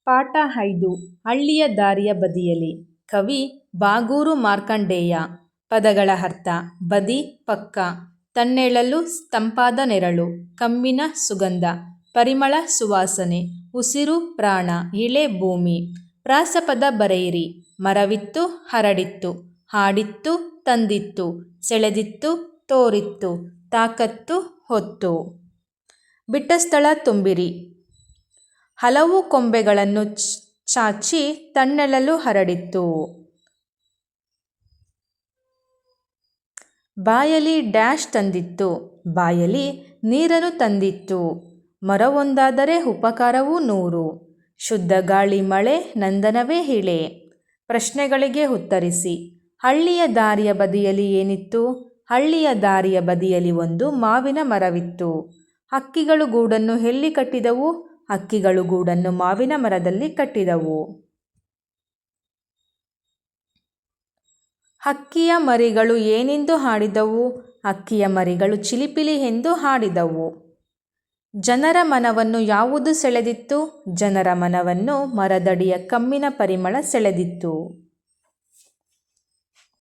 ಪಾಠ 5 ಹಳ್ಳಿಯ ದಾರಿಯ ಬದಿಯಲ್ಲಿ. ಕವಿ ಬಾಗೂರು ಮಾರ್ಕಂಡೇಯ. ಪದಗಳ ಅರ್ಥ: ಬದಿ, ಪಕ್ಕ, ತನ್ನೆಳಲು, ತಂಪಾದ ನೆರಳು, ಕಮ್ಮಿನ ಸುಗಂಧ, ಪರಿಮಳ, ಸುವಾಸನೆ, ಉಸಿರು, ಪ್ರಾಣ, ಇಳೆ, ಭೂಮಿ. ಪ್ರಾಸಪದ ಬರೆಯಿರಿ. ಮರವಿತ್ತು, ಹರಡಿತ್ತು, ಹಾಡಿತ್ತು, ತಂದಿತ್ತು, ಸೆಳೆದಿತ್ತು, ತೋರಿತ್ತು, ತಾಕತ್ತು, ಹೊತ್ತು. ಬಿಟ್ಟ ಸ್ಥಳ ತುಂಬಿರಿ. ಹಲವು ಕೊಂಬೆಗಳನ್ನು ಚಾಚಿ ತನ್ನೆಳಲು ಹರಡಿತ್ತು. ಬಾಯಲಿ ಡ್ಯಾಶ್ ತಂದಿತ್ತು. ಬಾಯಲಿ ನೀರನ್ನು ತಂದಿತ್ತು. ಮರವೊಂದಾದರೆ ಉಪಕಾರವು 100. ಶುದ್ಧ ಗಾಳಿ, ಮಳೆ, ನಂದನವೇ ಇಳೆ. ಪ್ರಶ್ನೆಗಳಿಗೆ ಉತ್ತರಿಸಿ. ಹಳ್ಳಿಯ ದಾರಿಯ ಬದಿಯಲ್ಲಿ ಏನಿತ್ತು? ಹಳ್ಳಿಯ ದಾರಿಯ ಬದಿಯಲ್ಲಿ ಒಂದು ಮಾವಿನ ಮರವಿತ್ತು. ಹಕ್ಕಿಗಳು ಗೂಡನ್ನು ಎಲ್ಲಿ ಕಟ್ಟಿದವು? ಹಕ್ಕಿಗಳು ಗೂಡನ್ನು ಮಾವಿನ ಮರದಲ್ಲಿ ಕಟ್ಟಿದವು. ಹಕ್ಕಿಯ ಮರಿಗಳು ಏನೆಂದು ಹಾಡಿದವು? ಹಕ್ಕಿಯ ಮರಿಗಳು ಚಿಲಿಪಿಲಿ ಎಂದು ಹಾಡಿದವು. ಜನರ ಮನವನ್ನು ಯಾವುದು ಸೆಳೆದಿತ್ತು? ಜನರ ಮನವನ್ನು ಮರದಡಿಯ ಕಮ್ಮಿನ ಪರಿಮಳ ಸೆಳೆದಿತ್ತು.